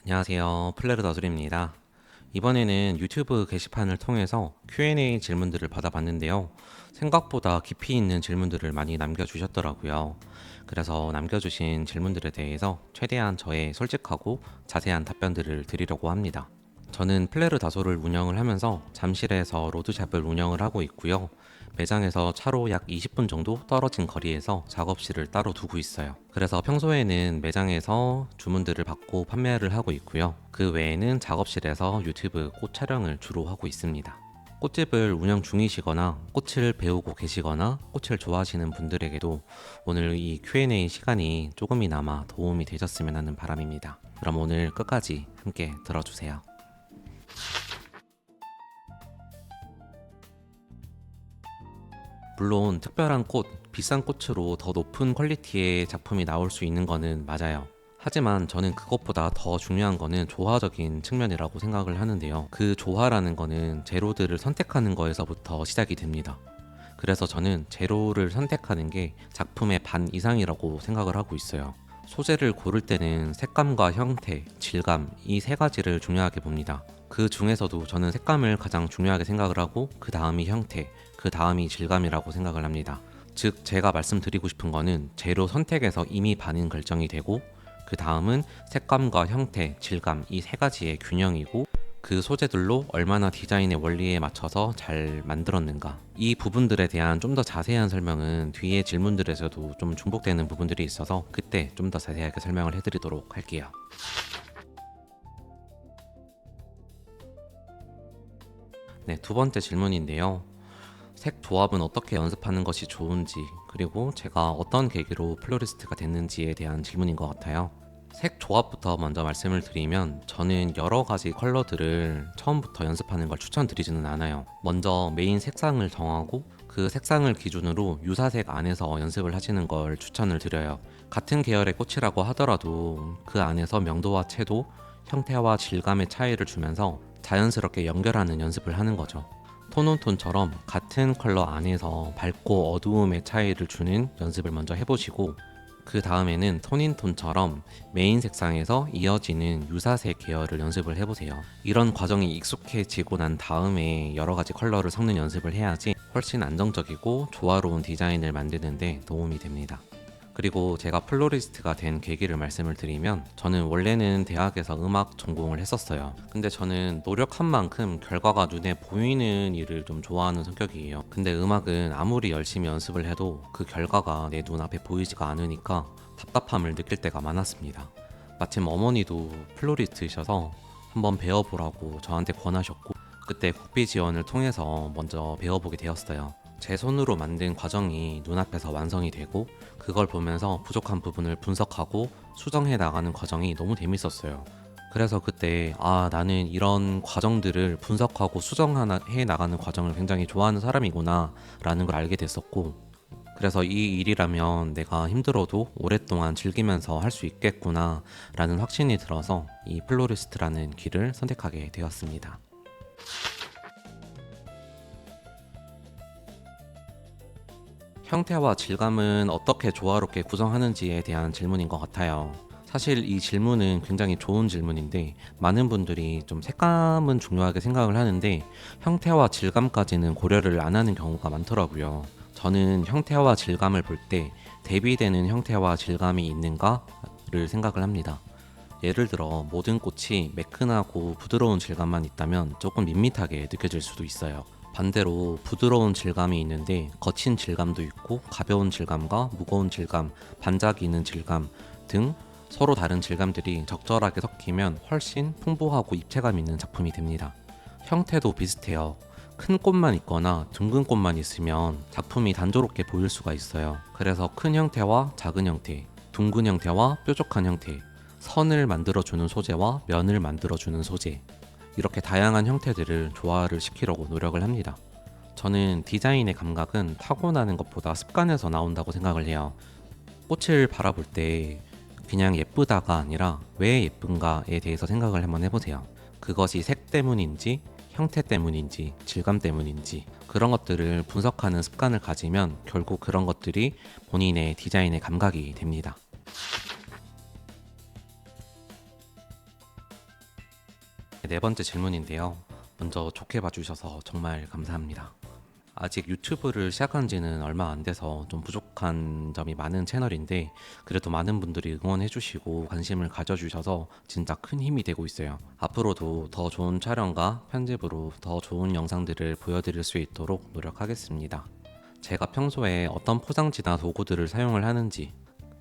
안녕하세요. 플레르 더술입니다. 이번에는 유튜브 게시판을 통해서 Q&A 질문들을 받아봤는데요. 생각보다 깊이 있는 질문들을 많이 남겨주셨더라고요. 그래서 남겨주신 질문들에 대해서 최대한 저의 솔직하고 자세한 답변들을 드리려고 합니다. 저는 플레르 다소를 운영을 하면서 잠실에서 로드샵을 운영을 하고 있고요. 매장에서 차로 약 20분 정도 떨어진 거리에서 작업실을 따로 두고 있어요. 그래서 평소에는 매장에서 주문들을 받고 판매를 하고 있고요. 그 외에는 작업실에서 유튜브 꽃 촬영을 주로 하고 있습니다. 꽃집을 운영 중이시거나 꽃을 배우고 계시거나 꽃을 좋아하시는 분들에게도 오늘 이 Q&A 시간이 조금이나마 도움이 되셨으면 하는 바람입니다. 그럼 오늘 끝까지 함께 들어주세요. 물론 특별한 꽃, 비싼 꽃으로 더 높은 퀄리티의 작품이 나올 수 있는 거는 맞아요. 하지만 저는 그것보다 더 중요한 거는 조화적인 측면이라고 생각을 하는데요. 그 조화라는 거는 재료들을 선택하는 거에서부터 시작이 됩니다. 그래서 저는 재료를 선택하는 게 작품의 반 이상이라고 생각을 하고 있어요. 소재를 고를 때는 색감과 형태, 질감 이 세 가지를 중요하게 봅니다. 그 중에서도 저는 색감을 가장 중요하게 생각을 하고 그 다음이 형태, 그 다음이 질감이라고 생각을 합니다. 즉 제가 말씀드리고 싶은 거는 재료 선택에서 이미 반은 결정이 되고 그 다음은 색감과 형태, 질감 이 세 가지의 균형이고 그 소재들로 얼마나 디자인의 원리에 맞춰서 잘 만들었는가 이 부분들에 대한 좀 더 자세한 설명은 뒤에 질문들에서도 좀 중복되는 부분들이 있어서 그때 좀 더 자세하게 설명을 해드리도록 할게요. 네, 두 번째 질문인데요. 색 조합은 어떻게 연습하는 것이 좋은지 그리고 제가 어떤 계기로 플로리스트가 됐는지에 대한 질문인 것 같아요. 색 조합부터 먼저 말씀을 드리면 저는 여러 가지 컬러들을 처음부터 연습하는 걸 추천드리지는 않아요. 먼저 메인 색상을 정하고 그 색상을 기준으로 유사색 안에서 연습을 하시는 걸 추천을 드려요. 같은 계열의 꽃이라고 하더라도 그 안에서 명도와 채도, 형태와 질감의 차이를 주면서 자연스럽게 연결하는 연습을 하는 거죠. 톤온톤처럼 같은 컬러 안에서 밝고 어두움의 차이를 주는 연습을 먼저 해보시고 그 다음에는 톤인톤처럼 메인 색상에서 이어지는 유사색 계열을 연습을 해보세요. 이런 과정이 익숙해지고 난 다음에 여러 가지 컬러를 섞는 연습을 해야지 훨씬 안정적이고 조화로운 디자인을 만드는 데 도움이 됩니다. 그리고 제가 플로리스트가 된 계기를 말씀을 드리면 저는 원래는 대학에서 음악 전공을 했었어요. 근데 저는 노력한 만큼 결과가 눈에 보이는 일을 좀 좋아하는 성격이에요. 근데 음악은 아무리 열심히 연습을 해도 그 결과가 내 눈앞에 보이지가 않으니까 답답함을 느낄 때가 많았습니다. 마침 어머니도 플로리스트이셔서 한번 배워보라고 저한테 권하셨고 그때 국비 지원을 통해서 먼저 배워보게 되었어요. 제 손으로 만든 과정이 눈앞에서 완성이 되고 그걸 보면서 부족한 부분을 분석하고 수정해 나가는 과정이 너무 재밌었어요. 그래서 그때 나는 이런 과정들을 분석하고 수정해 나가는 과정을 굉장히 좋아하는 사람이구나 라는 걸 알게 됐었고 그래서 이 일이라면 내가 힘들어도 오랫동안 즐기면서 할 수 있겠구나 라는 확신이 들어서 이 플로리스트라는 길을 선택하게 되었습니다. 형태와 질감은 어떻게 조화롭게 구성하는지에 대한 질문인 것 같아요. 사실 이 질문은 굉장히 좋은 질문인데 많은 분들이 좀 색감은 중요하게 생각을 하는데 형태와 질감까지는 고려를 안 하는 경우가 많더라고요. 저는 형태와 질감을 볼 때 대비되는 형태와 질감이 있는가를 생각을 합니다. 예를 들어 모든 꽃이 매끈하고 부드러운 질감만 있다면 조금 밋밋하게 느껴질 수도 있어요. 반대로 부드러운 질감이 있는데 거친 질감도 있고 가벼운 질감과 무거운 질감, 반짝이는 질감 등 서로 다른 질감들이 적절하게 섞이면 훨씬 풍부하고 입체감 있는 작품이 됩니다. 형태도 비슷해요. 큰 꽃만 있거나 둥근 꽃만 있으면 작품이 단조롭게 보일 수가 있어요. 그래서 큰 형태와 작은 형태, 둥근 형태와 뾰족한 형태, 선을 만들어주는 소재와 면을 만들어주는 소재 이렇게 다양한 형태들을 조화를 시키려고 노력을 합니다. 저는 디자인의 감각은 타고나는 것보다 습관에서 나온다고 생각을 해요. 꽃을 바라볼 때 그냥 예쁘다가 아니라 왜 예쁜가에 대해서 생각을 한번 해보세요. 그것이 색 때문인지, 형태 때문인지, 질감 때문인지 그런 것들을 분석하는 습관을 가지면 결국 그런 것들이 본인의 디자인의 감각이 됩니다. 네 번째 질문인데요. 먼저 좋게 봐주셔서 정말 감사합니다. 아직 유튜브를 시작한 지는 얼마 안 돼서 좀 부족한 점이 많은 채널인데 그래도 많은 분들이 응원해주시고 관심을 가져주셔서 진짜 큰 힘이 되고 있어요. 앞으로도 더 좋은 촬영과 편집으로 더 좋은 영상들을 보여드릴 수 있도록 노력하겠습니다. 제가 평소에 어떤 포장지나 도구들을 사용을 하는지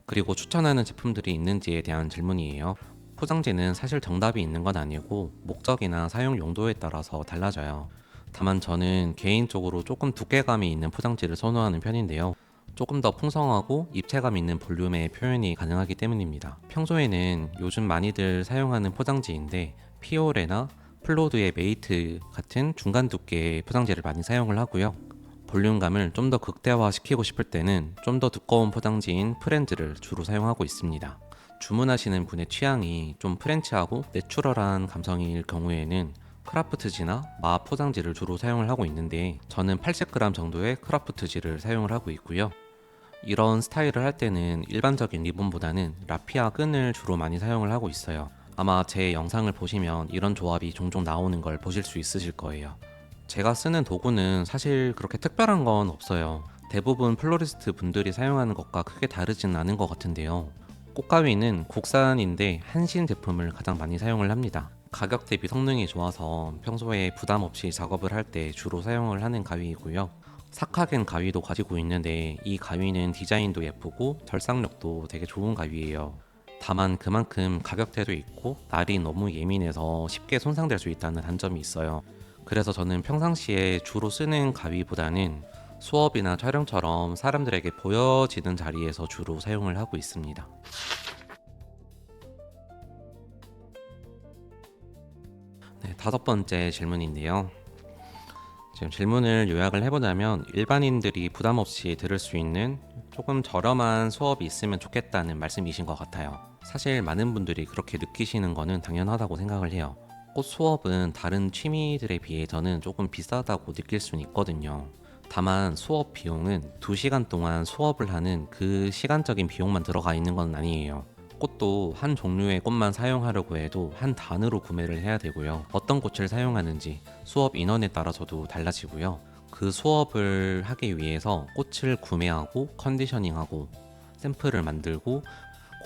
그리고 추천하는 제품들이 있는지에 대한 질문이에요. 포장지는 사실 정답이 있는 건 아니고 목적이나 사용 용도에 따라서 달라져요. 다만 저는 개인적으로 조금 두께감이 있는 포장지를 선호하는 편인데요. 조금 더 풍성하고 입체감 있는 볼륨의 표현이 가능하기 때문입니다. 평소에는 요즘 많이들 사용하는 포장지인데 피오레나 플로드의 메이트 같은 중간 두께의 포장지를 많이 사용을 하고요. 볼륨감을 좀 더 극대화시키고 싶을 때는 좀 더 두꺼운 포장지인 프렌즈를 주로 사용하고 있습니다. 주문하시는 분의 취향이 좀 프렌치하고 내추럴한 감성일 경우에는 크라프트지나 마 포장지를 주로 사용을 하고 있는데 저는 80g 정도의 크라프트지를 사용을 하고 있고요. 이런 스타일을 할 때는 일반적인 리본보다는 라피아 끈을 주로 많이 사용을 하고 있어요. 아마 제 영상을 보시면 이런 조합이 종종 나오는 걸 보실 수 있으실 거예요. 제가 쓰는 도구는 사실 그렇게 특별한 건 없어요. 대부분 플로리스트 분들이 사용하는 것과 크게 다르지는 않은 것 같은데요. 꽃가위는 국산인데 한신 제품을 가장 많이 사용을 합니다. 가격 대비 성능이 좋아서 평소에 부담 없이 작업을 할 때 주로 사용을 하는 가위이고요. 사카겐 가위도 가지고 있는데 이 가위는 디자인도 예쁘고 절삭력도 되게 좋은 가위예요. 다만 그만큼 가격대도 있고 날이 너무 예민해서 쉽게 손상될 수 있다는 단점이 있어요. 그래서 저는 평상시에 주로 쓰는 가위보다는 수업이나 촬영처럼 사람들에게 보여지는 자리에서 주로 사용을 하고 있습니다. 네, 다섯 번째 질문인데요. 지금 질문을 요약을 해보자면 일반인들이 부담 없이 들을 수 있는 조금 저렴한 수업이 있으면 좋겠다는 말씀이신 것 같아요. 사실 많은 분들이 그렇게 느끼시는 거는 당연하다고 생각을 해요. 꽃 수업은 다른 취미들에 비해서는 조금 비싸다고 느낄 수는 있거든요. 다만 수업 비용은 2시간 동안 수업을 하는 그 시간적인 비용만 들어가 있는 건 아니에요. 꽃도 한 종류의 꽃만 사용하려고 해도 한 단으로 구매를 해야 되고요. 어떤 꽃을 사용하는지 수업 인원에 따라서도 달라지고요. 그 수업을 하기 위해서 꽃을 구매하고 컨디셔닝하고 샘플을 만들고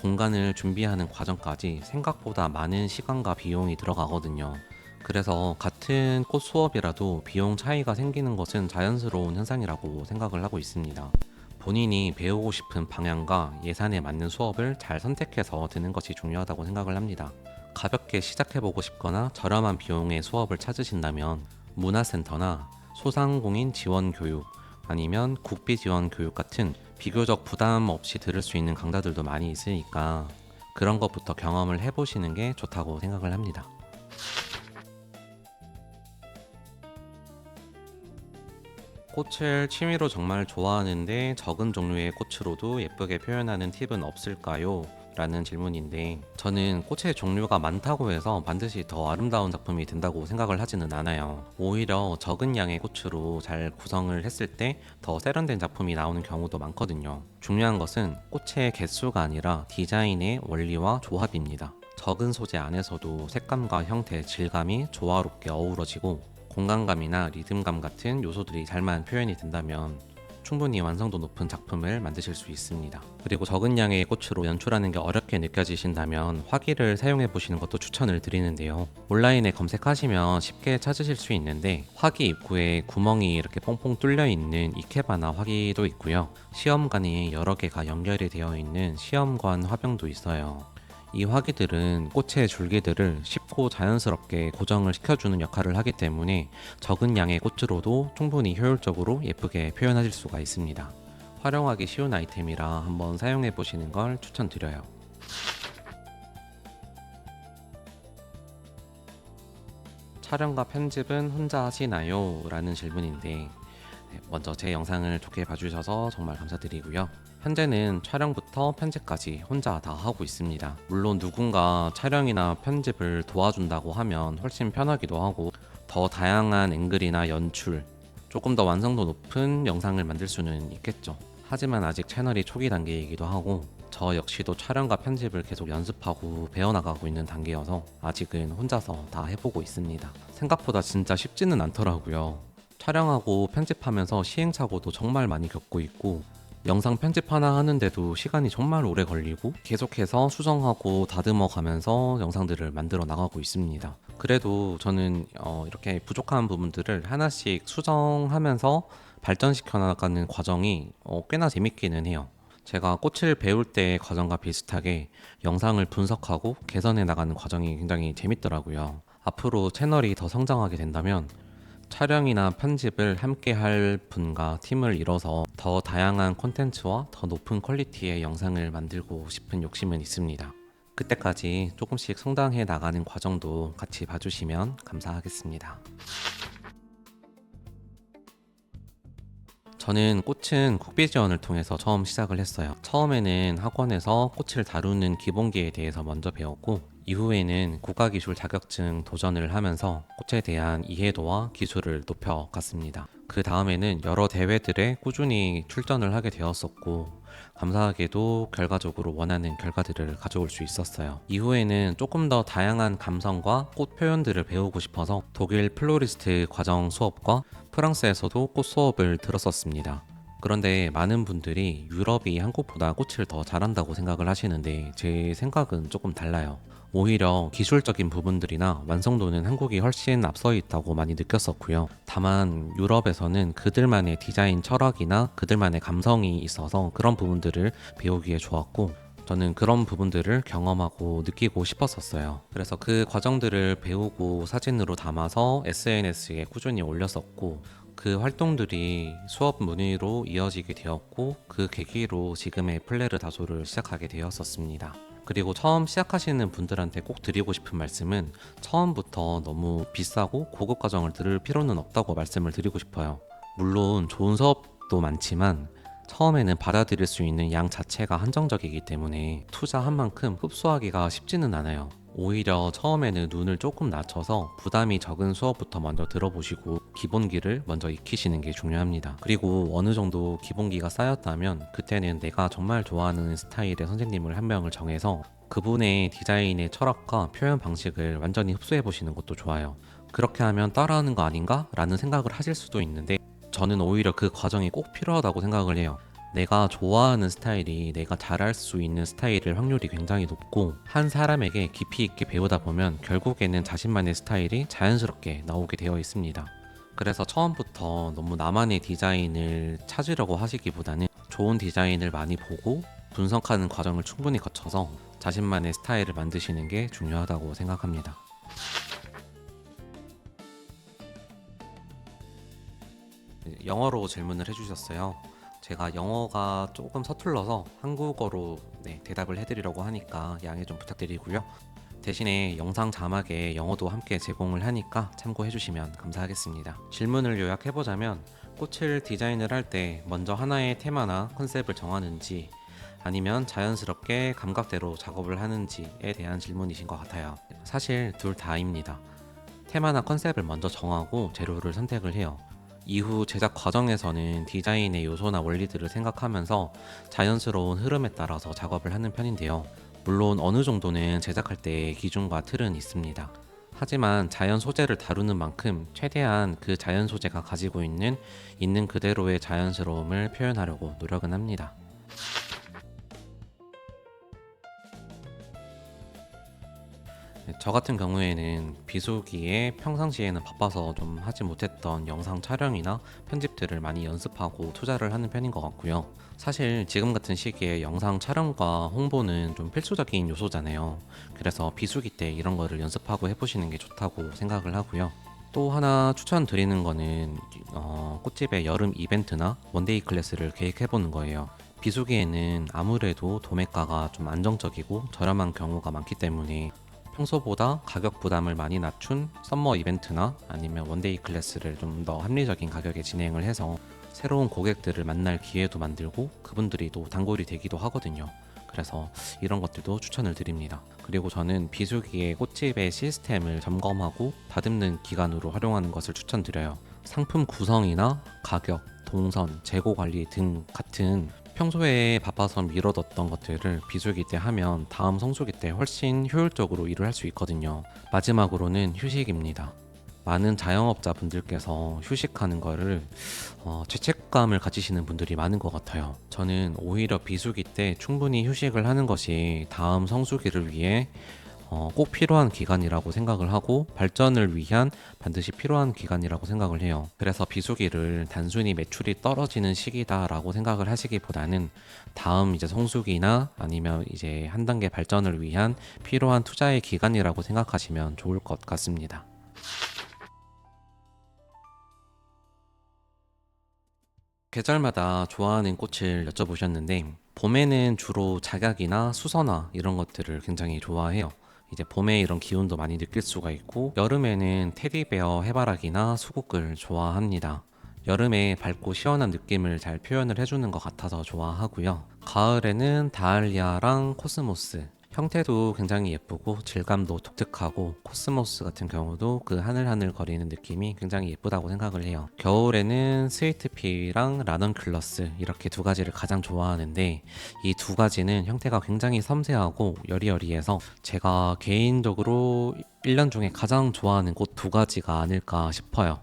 공간을 준비하는 과정까지 생각보다 많은 시간과 비용이 들어가거든요. 그래서 같은 꽃 수업이라도 비용 차이가 생기는 것은 자연스러운 현상이라고 생각을 하고 있습니다. 본인이 배우고 싶은 방향과 예산에 맞는 수업을 잘 선택해서 듣는 것이 중요하다고 생각을 합니다. 가볍게 시작해보고 싶거나 저렴한 비용의 수업을 찾으신다면 문화센터나 소상공인 지원 교육 아니면 국비 지원 교육 같은 비교적 부담 없이 들을 수 있는 강좌들도 많이 있으니까 그런 것부터 경험을 해보시는 게 좋다고 생각을 합니다. 꽃을 취미로 정말 좋아하는데 적은 종류의 꽃으로도 예쁘게 표현하는 팁은 없을까요? 라는 질문인데 저는 꽃의 종류가 많다고 해서 반드시 더 아름다운 작품이 된다고 생각을 하지는 않아요. 오히려 적은 양의 꽃으로 잘 구성을 했을 때 더 세련된 작품이 나오는 경우도 많거든요. 중요한 것은 꽃의 개수가 아니라 디자인의 원리와 조합입니다. 적은 소재 안에서도 색감과 형태, 질감이 조화롭게 어우러지고 공간감이나 리듬감 같은 요소들이 잘만 표현이 된다면 충분히 완성도 높은 작품을 만드실 수 있습니다. 그리고 적은 양의 꽃으로 연출하는 게 어렵게 느껴지신다면 화기를 사용해 보시는 것도 추천을 드리는데요. 온라인에 검색하시면 쉽게 찾으실 수 있는데 화기 입구에 구멍이 이렇게 뽕뽕 뚫려 있는 이케바나 화기도 있고요. 시험관이 여러 개가 연결이 되어 있는 시험관 화병도 있어요. 이 화기들은 꽃의 줄기들을 쉽고 자연스럽게 고정을 시켜주는 역할을 하기 때문에 적은 양의 꽃으로도 충분히 효율적으로 예쁘게 표현하실 수가 있습니다. 활용하기 쉬운 아이템이라 한번 사용해 보시는 걸 추천드려요. 촬영과 편집은 혼자 하시나요? 라는 질문인데 먼저 제 영상을 좋게 봐주셔서 정말 감사드리고요. 현재는 촬영부터 편집까지 혼자 다 하고 있습니다. 물론 누군가 촬영이나 편집을 도와준다고 하면 훨씬 편하기도 하고 더 다양한 앵글이나 연출, 조금 더 완성도 높은 영상을 만들 수는 있겠죠. 하지만 아직 채널이 초기 단계이기도 하고 저 역시도 촬영과 편집을 계속 연습하고 배워나가고 있는 단계여서 아직은 혼자서 다 해보고 있습니다. 생각보다 진짜 쉽지는 않더라고요. 촬영하고 편집하면서 시행착오도 정말 많이 겪고 있고, 영상 편집 하나 하는데도 시간이 정말 오래 걸리고 계속해서 수정하고 다듬어 가면서 영상들을 만들어 나가고 있습니다. 그래도 저는 이렇게 부족한 부분들을 하나씩 수정하면서 발전시켜 나가는 과정이 꽤나 재밌기는 해요. 제가 꽃을 배울 때의 과정과 비슷하게 영상을 분석하고 개선해 나가는 과정이 굉장히 재밌더라고요. 앞으로 채널이 더 성장하게 된다면 촬영이나 편집을 함께 할 분과 팀을 이뤄서 더 다양한 콘텐츠와 더 높은 퀄리티의 영상을 만들고 싶은 욕심은 있습니다. 그때까지 조금씩 성장해 나가는 과정도 같이 봐주시면 감사하겠습니다. 저는 꽃은 국비지원을 통해서 처음 시작을 했어요. 처음에는 학원에서 꽃을 다루는 기본기에 대해서 먼저 배웠고, 이후에는 국가기술 자격증 도전을 하면서 꽃에 대한 이해도와 기술을 높여갔습니다. 그 다음에는 여러 대회들에 꾸준히 출전을 하게 되었었고, 감사하게도 결과적으로 원하는 결과들을 가져올 수 있었어요. 이후에는 조금 더 다양한 감성과 꽃 표현들을 배우고 싶어서 독일 플로리스트 과정 수업과 프랑스에서도 꽃 수업을 들었었습니다. 그런데 많은 분들이 유럽이 한국보다 꽃을 더 잘한다고 생각을 하시는데 제 생각은 조금 달라요. 오히려 기술적인 부분들이나 완성도는 한국이 훨씬 앞서 있다고 많이 느꼈었고요. 다만 유럽에서는 그들만의 디자인 철학이나 그들만의 감성이 있어서 그런 부분들을 배우기에 좋았고, 저는 그런 부분들을 경험하고 느끼고 싶었었어요. 그래서 그 과정들을 배우고 사진으로 담아서 SNS에 꾸준히 올렸었고, 그 활동들이 수업 문의로 이어지게 되었고, 그 계기로 지금의 플레르 다소를 시작하게 되었었습니다. 그리고 처음 시작하시는 분들한테 꼭 드리고 싶은 말씀은 처음부터 너무 비싸고 고급 과정을 들을 필요는 없다고 말씀을 드리고 싶어요. 물론 좋은 수업도 많지만 처음에는 받아들일 수 있는 양 자체가 한정적이기 때문에 투자한 만큼 흡수하기가 쉽지는 않아요. 오히려 처음에는 눈을 조금 낮춰서 부담이 적은 수업부터 먼저 들어보시고 기본기를 먼저 익히시는 게 중요합니다. 그리고 어느 정도 기본기가 쌓였다면 그때는 내가 정말 좋아하는 스타일의 선생님을 한 명을 정해서 그분의 디자인의 철학과 표현 방식을 완전히 흡수해 보시는 것도 좋아요. 그렇게 하면 따라하는 거 아닌가? 라는 생각을 하실 수도 있는데, 저는 오히려 그 과정이 꼭 필요하다고 생각을 해요. 내가 좋아하는 스타일이 내가 잘할 수 있는 스타일일 확률이 굉장히 높고, 한 사람에게 깊이 있게 배우다 보면 결국에는 자신만의 스타일이 자연스럽게 나오게 되어 있습니다. 그래서 처음부터 너무 나만의 디자인을 찾으려고 하시기보다는 좋은 디자인을 많이 보고 분석하는 과정을 충분히 거쳐서 자신만의 스타일을 만드시는 게 중요하다고 생각합니다. 영어로 질문을 해주셨어요. 제가 영어가 조금 서툴러서 한국어로 대답을 해드리려고 하니까 양해 좀 부탁드리고요. 대신에 영상 자막에 영어도 함께 제공을 하니까 참고해주시면 감사하겠습니다. 질문을 요약해보자면, 꽃을 디자인을 할 때 먼저 하나의 테마나 컨셉을 정하는지 아니면 자연스럽게 감각대로 작업을 하는지에 대한 질문이신 것 같아요. 사실 둘 다입니다. 테마나 컨셉을 먼저 정하고 재료를 선택을 해요. 이후 제작 과정에서는 디자인의 요소나 원리들을 생각하면서 자연스러운 흐름에 따라서 작업을 하는 편인데요. 물론 어느 정도는 제작할 때의 기준과 틀은 있습니다. 하지만 자연 소재를 다루는 만큼 최대한 그 자연 소재가 가지고 있는 그대로의 자연스러움을 표현하려고 노력은 합니다. 저 같은 경우에는 비수기에 평상시에는 바빠서 좀 하지 못했던 영상 촬영이나 편집들을 많이 연습하고 투자를 하는 편인 것 같고요. 사실 지금 같은 시기에 영상 촬영과 홍보는 좀 필수적인 요소잖아요. 그래서 비수기 때 이런 거를 연습하고 해보시는 게 좋다고 생각을 하고요. 또 하나 추천드리는 거는 꽃집의 여름 이벤트나 원데이 클래스를 계획해보는 거예요. 비수기에는 아무래도 도매가가 좀 안정적이고 저렴한 경우가 많기 때문에 평소보다 가격 부담을 많이 낮춘 썸머 이벤트나 아니면 원데이 클래스를 좀 더 합리적인 가격에 진행을 해서 새로운 고객들을 만날 기회도 만들고 그분들이 또 단골이 되기도 하거든요. 그래서 이런 것들도 추천을 드립니다. 그리고 저는 비수기에 꽃집의 시스템을 점검하고 다듬는 기간으로 활용하는 것을 추천드려요. 상품 구성이나 가격, 동선, 재고 관리 등 같은 평소에 바빠서 미뤄뒀던 것들을 비수기 때 하면 다음 성수기 때 훨씬 효율적으로 일을 할 수 있거든요. 마지막으로는 휴식입니다. 많은 자영업자분들께서 휴식하는 거를 죄책감을 가지시는 분들이 많은 것 같아요. 저는 오히려 비수기 때 충분히 휴식을 하는 것이 다음 성수기를 위해 꼭 필요한 기간이라고 생각을 하고 발전을 위한 반드시 필요한 기간이라고 생각을 해요. 그래서 비수기를 단순히 매출이 떨어지는 시기다라고 생각을 하시기보다는 다음 이제 성수기나 아니면 이제 한 단계 발전을 위한 필요한 투자의 기간이라고 생각하시면 좋을 것 같습니다. 계절마다 좋아하는 꽃을 여쭤보셨는데 봄에는 주로 작약이나 수선화 이런 것들을 굉장히 좋아해요. 이제 봄에 이런 기운도 많이 느낄 수가 있고 여름에는 테디베어 해바라기나 수국을 좋아합니다. 여름에 밝고 시원한 느낌을 잘 표현을 해주는 것 같아서 좋아하고요. 가을에는 다알리아랑 코스모스, 형태도 굉장히 예쁘고 질감도 독특하고 코스모스 같은 경우도 그 하늘하늘 거리는 느낌이 굉장히 예쁘다고 생각을 해요. 겨울에는 스위트피랑 라넌클러스 이렇게 두 가지를 가장 좋아하는데 이 두 가지는 형태가 굉장히 섬세하고 여리여리해서 제가 개인적으로 1년 중에 가장 좋아하는 꽃 두 가지가 아닐까 싶어요.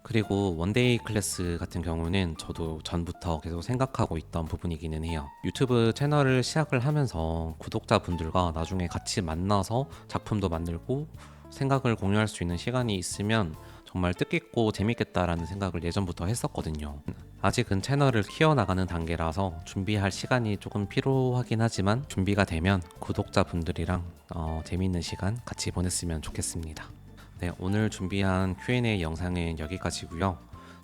그리고 원데이 클래스 같은 경우는 저도 전부터 계속 생각하고 있던 부분이기는 해요. 유튜브 채널을 시작을 하면서 구독자분들과 나중에 같이 만나서 작품도 만들고 생각을 공유할 수 있는 시간이 있으면 정말 뜻깊고 재밌겠다라는 생각을 예전부터 했었거든요. 아직은 채널을 키워나가는 단계라서 준비할 시간이 조금 필요하긴 하지만 준비가 되면 구독자분들이랑 재밌는 시간 같이 보냈으면 좋겠습니다. 네, 오늘 준비한 Q&A 영상은 여기까지고요.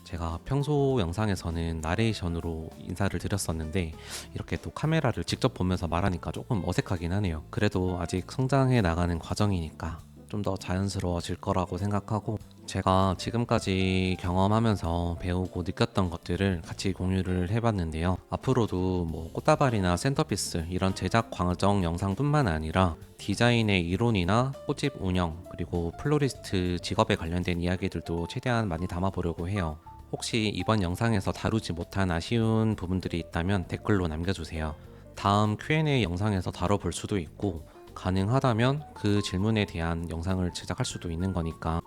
제가 평소 영상에서는 나레이션으로 인사를 드렸었는데 이렇게 또 카메라를 직접 보면서 말하니까 조금 어색하긴 하네요. 그래도 아직 성장해 나가는 과정이니까 좀 더 자연스러워질 거라고 생각하고 제가 지금까지 경험하면서 배우고 느꼈던 것들을 같이 공유를 해봤는데요. 앞으로도 뭐 꽃다발이나 센터피스 이런 제작 과정 영상뿐만 아니라 디자인의 이론이나 꽃집 운영 그리고 플로리스트 직업에 관련된 이야기들도 최대한 많이 담아보려고 해요. 혹시 이번 영상에서 다루지 못한 아쉬운 부분들이 있다면 댓글로 남겨주세요. 다음 Q&A 영상에서 다뤄볼 수도 있고 가능하다면 그 질문에 대한 영상을 제작할 수도 있는 거니까.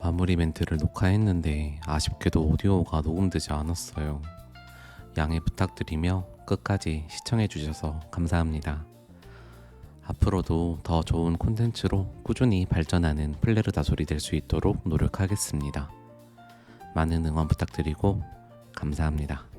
마무리 멘트를 녹화했는데 아쉽게도 오디오가 녹음되지 않았어요. 양해 부탁드리며 끝까지 시청해주셔서 감사합니다. 앞으로도 더 좋은 콘텐츠로 꾸준히 발전하는 플레르다솔이 될 수 있도록 노력하겠습니다. 많은 응원 부탁드리고 감사합니다.